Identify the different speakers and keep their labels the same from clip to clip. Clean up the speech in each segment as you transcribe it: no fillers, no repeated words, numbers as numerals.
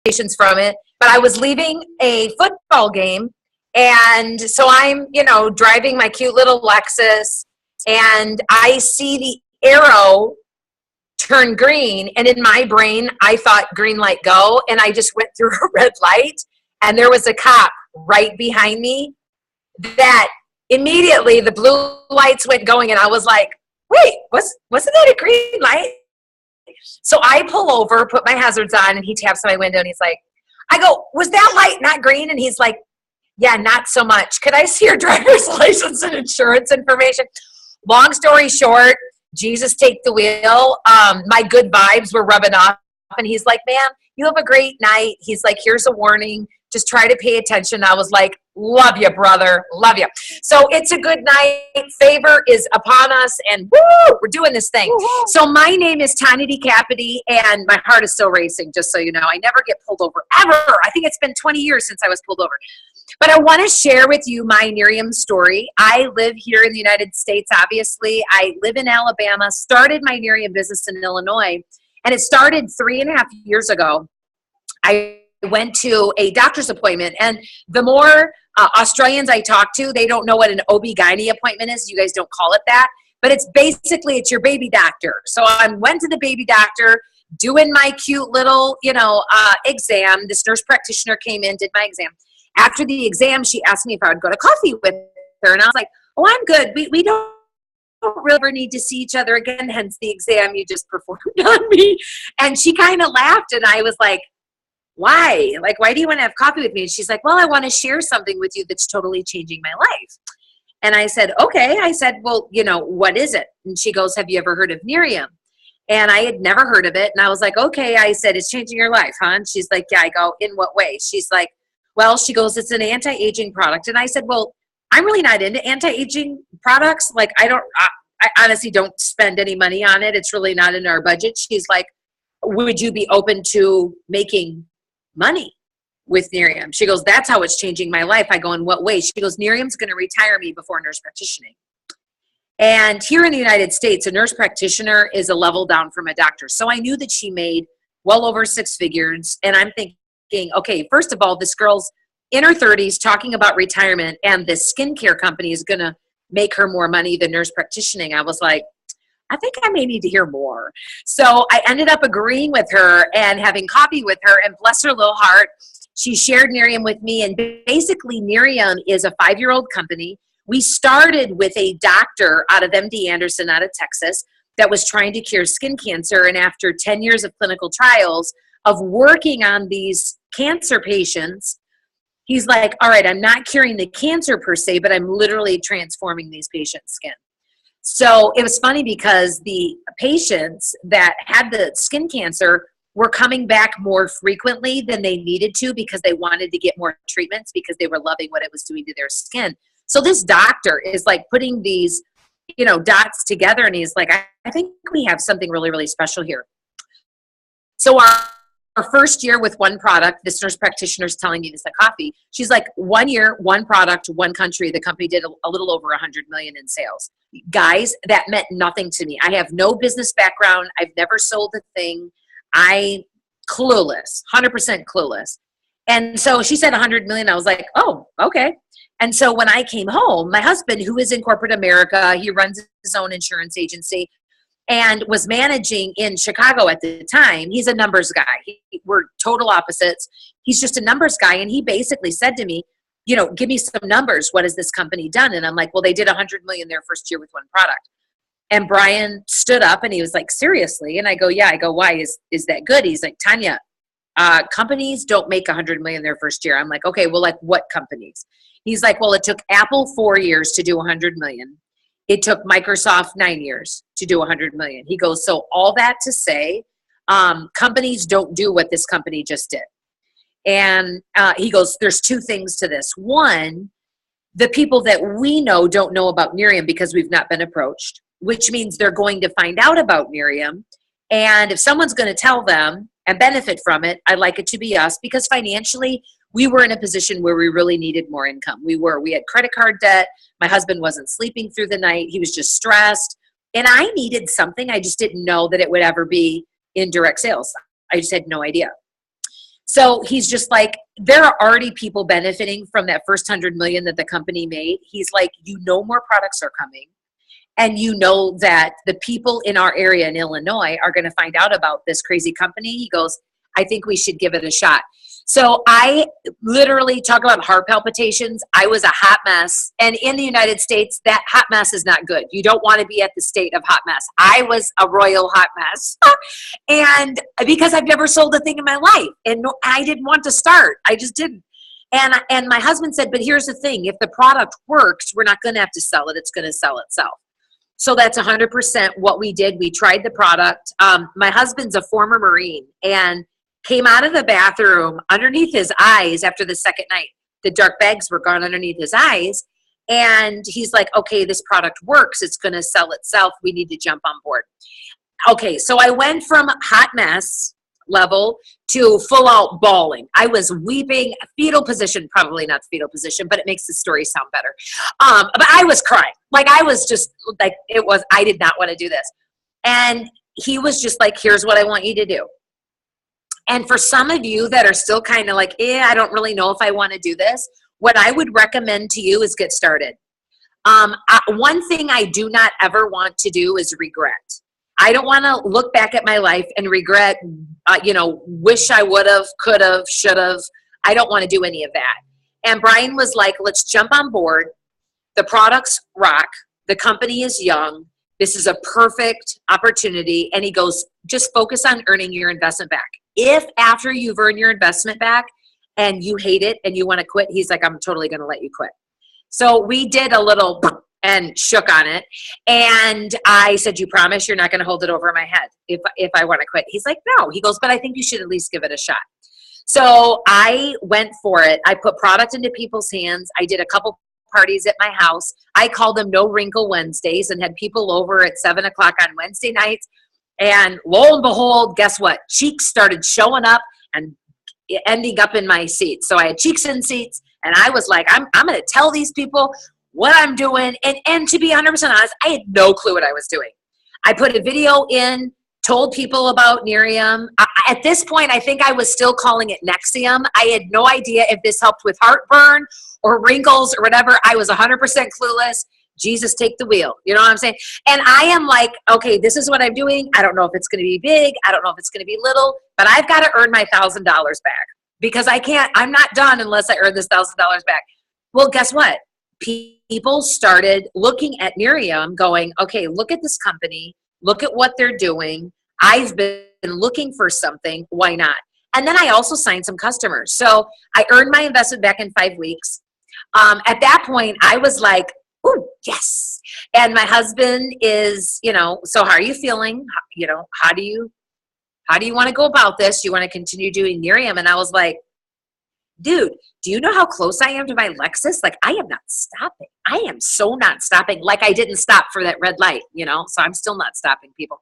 Speaker 1: complications from it, but I was leaving a football game. And so I'm, driving my cute little Lexus, and I see the arrow turn green. And in my brain, I thought green light go. And I just went through a red light, and there was a cop right behind me that immediately the blue lights went going. And I was like, wait, wasn't that a green light? So I pull over, put my hazards on, and he taps on my window, and he's like, I go, was that light not green? And he's like, yeah, not so much. Could I see your driver's license and insurance information? Long story short, Jesus take the wheel. My good vibes were rubbing off. And he's like, man, you have a great night. He's like, here's a warning. Just try to pay attention. I was like, love you, brother. Love you. So it's a good night. Favor is upon us. And woo, we're doing this thing. Woo-hoo. So my name is Tonya DeCapite, and my heart is still racing, just so you know. I never get pulled over, ever. I think it's been 20 years since I was pulled over. But I want to share with you my Nerium story. I live here in the United States, obviously. I live in Alabama, started my Nerium business in Illinois, and it started 3.5 years ago. I went to a doctor's appointment, and the more Australians I talk to, they don't know what an OB-GYN appointment is. You guys don't call it that, but it's basically, it's your baby doctor. So I went to the baby doctor, doing my cute little, exam. This nurse practitioner came in, did my exam. After the exam, she asked me if I would go to coffee with her, and I was like, oh, I'm good. We don't really ever need to see each other again, hence the exam you just performed on me. And she kind of laughed, and I was like, why? Like, why do you want to have coffee with me? And she's like, well, I want to share something with you that's totally changing my life. And I said, okay. I said, well, what is it? And she goes, have you ever heard of Nerium? And I had never heard of it. And I was like, okay. I said, it's changing your life, huh? And she's like, yeah. I go, in what way? She's like, well, she goes, it's an anti-aging product. And I said, well, I'm really not into anti-aging products. Like, I honestly don't spend any money on it. It's really not in our budget. She's like, would you be open to making money with Nerium? She goes, that's how it's changing my life. I go, in what way? She goes, Nerium's going to retire me before nurse practitioning. And here in the United States, a nurse practitioner is a level down from a doctor. So I knew that she made well over 6 figures. And I'm thinking, okay, first of all, this girl's in her 30s talking about retirement, and this skincare company is going to make her more money than nurse practitioning. I was like, I think I may need to hear more. So I ended up agreeing with her and having coffee with her, and bless her little heart, she shared Nerium with me. And basically Nerium is a 5-year-old company. We started with a doctor out of MD Anderson out of Texas that was trying to cure skin cancer. And after 10 years of clinical trials of working on these cancer patients, he's like, all right, I'm not curing the cancer per se, but I'm literally transforming these patients' skin. So it was funny because the patients that had the skin cancer were coming back more frequently than they needed to because they wanted to get more treatments because they were loving what it was doing to their skin. So this doctor is like putting these, dots together, and he's like, I think we have something really, really special here. So our first year with one product, this nurse practitioner is telling me this at coffee. She's like, 1 year, one product, one country. The company did a little over 100 million in sales. Guys, that meant nothing to me. I have no business background. I've never sold a thing. I clueless, 100% clueless. And so she said 100 million. I was like, oh, okay. And so when I came home, my husband, who is in corporate America, he runs his own insurance agency and was managing in Chicago at the time. He's a numbers guy. We're total opposites. He's just a numbers guy. And he basically said to me, give me some numbers. What has this company done? And I'm like, well, they did 100 million their first year with one product. And Brian stood up and he was like, seriously? And I go, yeah. I go, why? Is that good? He's like, Tonya, companies don't make 100 million their first year. I'm like, okay, well, like what companies? He's like, well, it took Apple 4 years to do 100 million. It took Microsoft 9 years to do 100 million. He goes, so all that to say, companies don't do what this company just did. And he goes, there's 2 things to this. One, the people that we know don't know about Nerium because we've not been approached, which means they're going to find out about Nerium. And if someone's going to tell them and benefit from it, I'd like it to be us, because financially we were in a position where we really needed more income. We had credit card debt. My husband wasn't sleeping through the night. He was just stressed. And I needed something. I just didn't know that it would ever be in direct sales. I just had no idea. So he's just like, there are already people benefiting from that first 100 million that the company made. He's like, more products are coming. And that the people in our area in Illinois are going to find out about this crazy company. He goes, I think we should give it a shot. So I literally talk about heart palpitations. I was a hot mess. And in the United States, that hot mess is not good. You don't want to be at the state of hot mess. I was a royal hot mess. And because I've never sold a thing in my life. And I didn't want to start. I just didn't. And my husband said, but here's the thing. If the product works, we're not going to have to sell it. It's going to sell itself. So that's 100% what we did. We tried the product. My husband's a former Marine and came out of the bathroom underneath his eyes after the second night. The dark bags were gone underneath his eyes. And he's like, okay, this product works. It's going to sell itself. We need to jump on board. Okay, so I went from hot mess level to full out bawling. I was weeping, fetal position, probably not fetal position, but it makes the story sound better. But I was crying. Like I was just like, I did not want to do this. And he was just like, here's what I want you to do. And for some of you that are still kind of like, I don't really know if I want to do this, what I would recommend to you is get started. One thing I do not ever want to do is regret. I don't want to look back at my life and regret, wish I would have, could have, should have. I don't want to do any of that. And Brian was like, let's jump on board. The products rock. The company is young. This is a perfect opportunity. And he goes, just focus on earning your investment back. If after you've earned your investment back and you hate it and you want to quit, he's like, I'm totally going to let you quit. So we did a little and shook on it. And I said, you promise you're not going to hold it over my head if I want to quit? He's like, no. He goes, but I think you should at least give it a shot. So I went for it. I put product into people's hands. I did a couple parties at my house. I called them No Wrinkle Wednesdays and had people over at 7 o'clock on Wednesday nights. And lo and behold, guess what? Cheeks started showing up and ending up in my seats. So I had cheeks in seats and I was like, I'm going to tell these people what I'm doing. And to be 100% honest, I had no clue what I was doing. I put a video in, told people about Nerium. At this point, I think I was still calling it Nexium. I had no idea if this helped with heartburn or wrinkles or whatever. I was 100% clueless. Jesus, take the wheel. You know what I'm saying? And I am like, okay, this is what I'm doing. I don't know if it's going to be big. I don't know if it's going to be little, but I've got to earn my $1,000 back because I'm not done unless I earn this $1,000 back. Well, guess what? People started looking at Nerium going, okay, look at this company. Look at what they're doing. I've been looking for something. Why not? And then I also signed some customers. So I earned my investment back in 5 weeks. At that point, I was like, oh, yes. And my husband is, so how are you feeling? How do you want to go about this? You want to continue doing Nerium? And I was like, dude, do you know how close I am to my Lexus? Like, I am not stopping. I am so not stopping. Like, I didn't stop for that red light, so I'm still not stopping, people.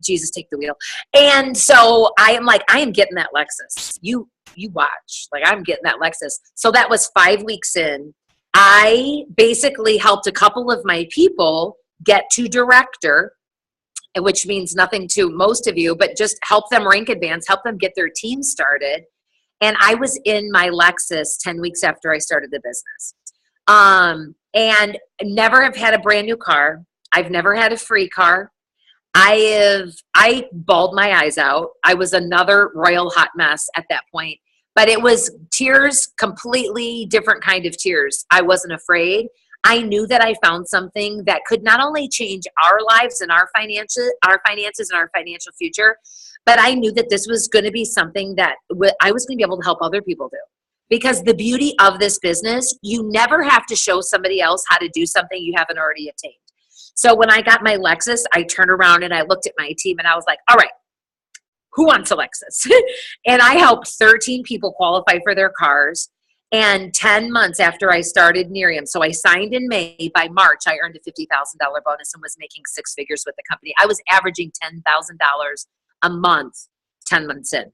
Speaker 1: Jesus, take the wheel. And so I am like, I am getting that Lexus. You watch. Like, I'm getting that Lexus. So that was 5 weeks in. I basically helped a couple of my people get to director, which means nothing to most of you, but just help them rank advance, help them get their team started. And I was in my Lexus 10 weeks after I started the business. And never have had a brand new car. I've never had a free car. I bawled my eyes out. I was another royal hot mess at that point. But it was tears, completely different kind of tears. I wasn't afraid. I knew that I found something that could not only change our lives and our finances and our financial future, but I knew that this was going to be something that I was going to be able to help other people do. Because the beauty of this business, you never have to show somebody else how to do something you haven't already attained. So when I got my Lexus, I turned around and I looked at my team and I was like, all right, who wants a Lexus? And I helped 13 people qualify for their cars. And 10 months after I started Nerium, so I signed in May, by March, I earned a $50,000 bonus and was making 6 figures with the company. I was averaging $10,000 a month, 10 months in.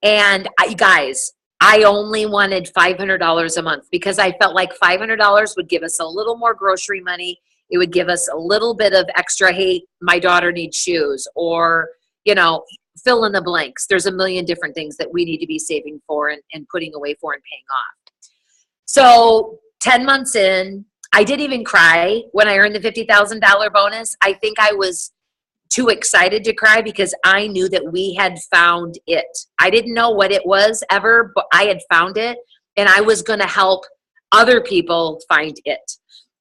Speaker 1: And I only wanted $500 a month because I felt like $500 would give us a little more grocery money. It would give us a little bit of extra, hey, my daughter needs shoes, or, fill in the blanks. There's a million different things that we need to be saving for and putting away for and paying off. So 10 months in, I didn't even cry when I earned the $50,000 bonus. I think I was too excited to cry because I knew that we had found it. I didn't know what it was ever, but I had found it, and I was going to help other people find it.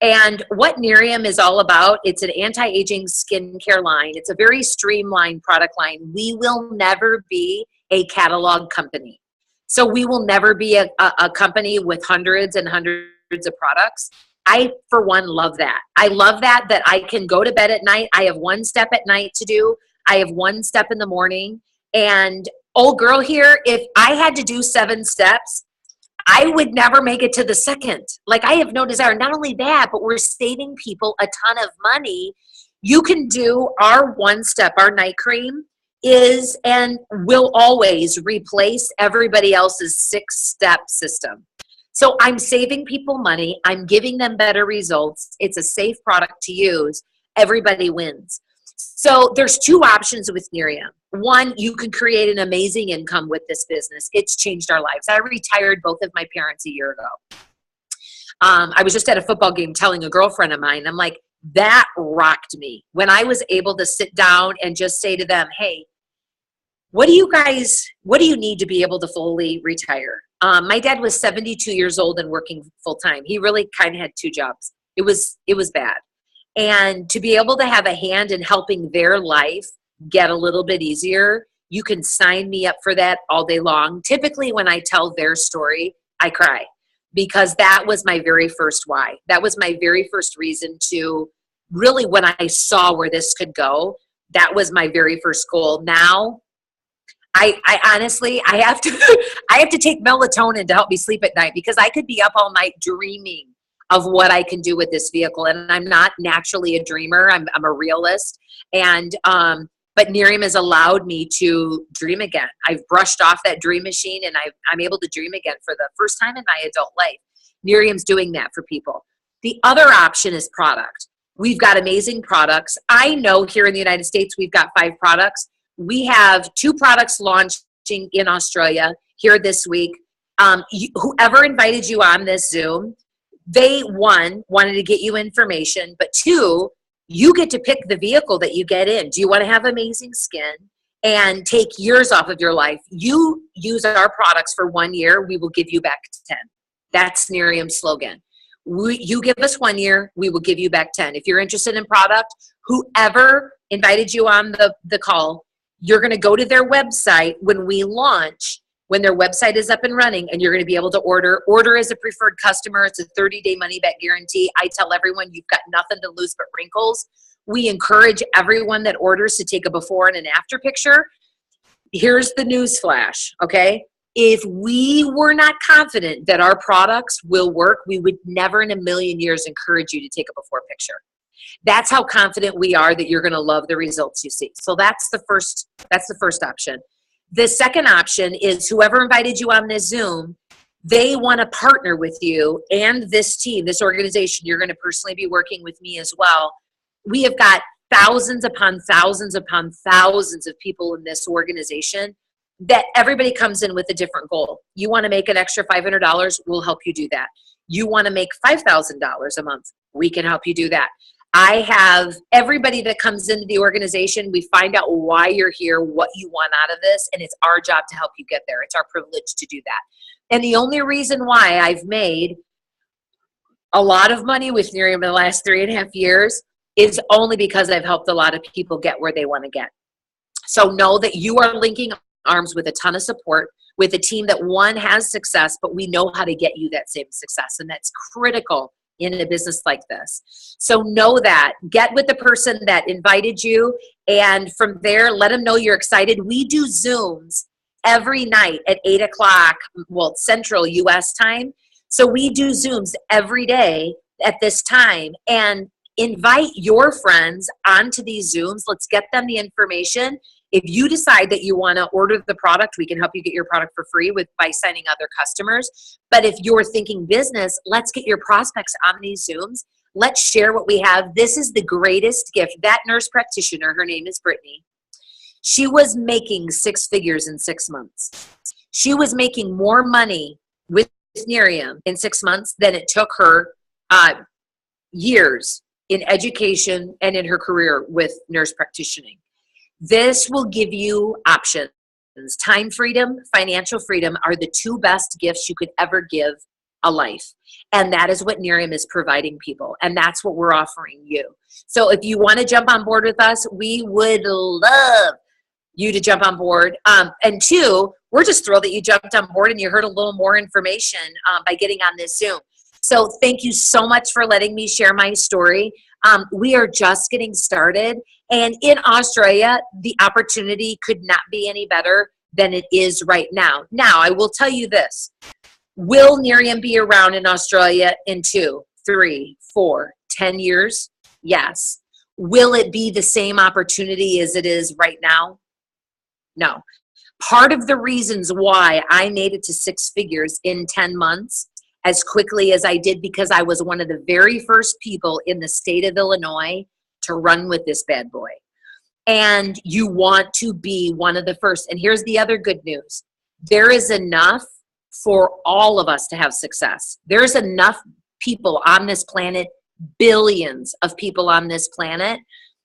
Speaker 1: And what Nerium is all about, it's an anti-aging skincare line. It's a very streamlined product line. We will never be a catalog company. So we will never be a company with hundreds and hundreds of products. I, for one, love that. I love that I can go to bed at night. I have one step at night to do. I have one step in the morning. And old girl here, if I had to do 7 steps, I would never make it to the second. Like, I have no desire. Not only that, but we're saving people a ton of money. You can do our one step, our night cream is and will always replace everybody else's 6-step system. So I'm saving people money. I'm giving them better results. It's a safe product to use. Everybody wins. So there's 2 options with Nerium. One, you can create an amazing income with this business. It's changed our lives. I retired both of my parents a year ago. I was just at a football game telling a girlfriend of mine, I'm like, that rocked me. When I was able to sit down and just say to them, hey, what do you need to be able to fully retire? My dad was 72 years old and working full time. He really kind of had 2 jobs. It was bad. And to be able to have a hand in helping their life get a little bit easier, you can sign me up for that all day long. Typically, when I tell their story, I cry because that was my very first why. That was my very first reason to really, when I saw where this could go, that was my very first goal. Now, I honestly, I have to take melatonin to help me sleep at night because I could be up all night dreaming of what I can do with this vehicle. And I'm not naturally a dreamer. I'm a realist. And, but Nerium has allowed me to dream again. I've brushed off that dream machine and I'm able to dream again for the first time in my adult life. Nerium's doing that for people. The other option is product. We've got amazing products. I know here in the United States, we've got 5 products. We have 2 products launching in Australia here this week. Whoever invited you on this Zoom, they, 1, wanted to get you information, but 2, you get to pick the vehicle that you get in. Do you want to have amazing skin and take years off of your life? You use our products for 1 year, we will give you back 10. That's Nerium's slogan. You give us 1 year, we will give you back 10. If you're interested in product, whoever invited you on the call, you're going to go to their website when we launch, when their website is up and running, and you're going to be able to order as a preferred customer. It's a 30-day money-back guarantee. I tell everyone you've got nothing to lose but wrinkles. We encourage everyone that orders to take a before and an after picture. Here's the news flash, okay? If we were not confident that our products will work, we would never in a million years encourage you to take a before picture. That's how confident we are that you're going to love the results you see. So that's the first option. The second option is whoever invited you on this Zoom, they want to partner with you and this team, this organization. You're going to personally be working with me as well. We have got thousands upon thousands upon thousands of people in this organization that everybody comes in with a different goal. You want to make an extra $500, we'll help you do that. You want to make $5,000 a month, we can help you do that. I have everybody that comes into the organization, we find out why you're here, what you want out of this, and it's our job to help you get there. It's our privilege to do that. And the only reason why I've made a lot of money with Nerium in the last 3.5 years is only because I've helped a lot of people get where they want to get. So know that you are linking arms with a ton of support, with a team that, 1, has success, but we know how to get you that same success, and that's critical in a business like this. So know that. Get with the person that invited you, and from there, let them know you're excited. We do Zooms every night at 8 o'clock, well, Central U.S. time. So we do Zooms every day at this time, and invite your friends onto these Zooms. Let's get them the information. If you decide that you want to order the product, we can help you get your product for free by signing other customers. But if you're thinking business, let's get your prospects on these Zooms. Let's share what we have. This is the greatest gift. That nurse practitioner, her name is Brittany. She was making 6 figures in 6 months. She was making more money with Miriam in 6 months than it took her years in education and in her career with nurse practitioning. This will give you options. Time freedom, financial freedom are the 2 best gifts you could ever give a life. And that is what Miriam is providing people. And that's what we're offering you. So if you want to jump on board with us, we would love you to jump on board. And 2, we're just thrilled that you jumped on board and you heard a little more information by getting on this Zoom. So thank you so much for letting me share my story. We are just getting started. And in Australia, the opportunity could not be any better than it is right now. Now, I will tell you this. Will Miriam be around in Australia in 2, 3, 4, 10 years? Yes. Will it be the same opportunity as it is right now? No. Part of the reasons why I made it to 6 figures in 10 months as quickly as I did, because I was one of the very first people in the state of Illinois to run with this bad boy. And you want to be one of the first. And here's the other good news. There is enough for all of us to have success. There's enough people on this planet, billions of people on this planet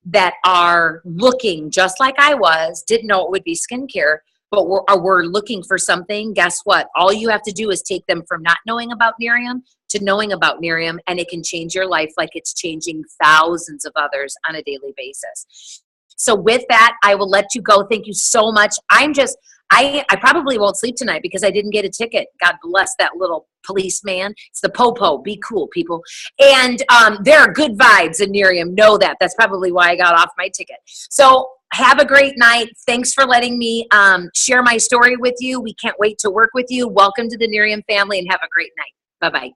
Speaker 1: that are looking just like I was, didn't know it would be skincare, but we're looking for something. Guess what? All you have to do is take them from not knowing about Miriam to knowing about Miriam, and it can change your life like it's changing thousands of others on a daily basis. So with that, I will let you go. Thank you so much. I probably won't sleep tonight because I didn't get a ticket. God bless that little policeman. It's the Popo. Be cool, people. And there are good vibes in Miriam. Know that. That's probably why I got off my ticket. So have a great night. Thanks for letting me share my story with you. We can't wait to work with you. Welcome to the Miriam family and have a great night. Bye-bye.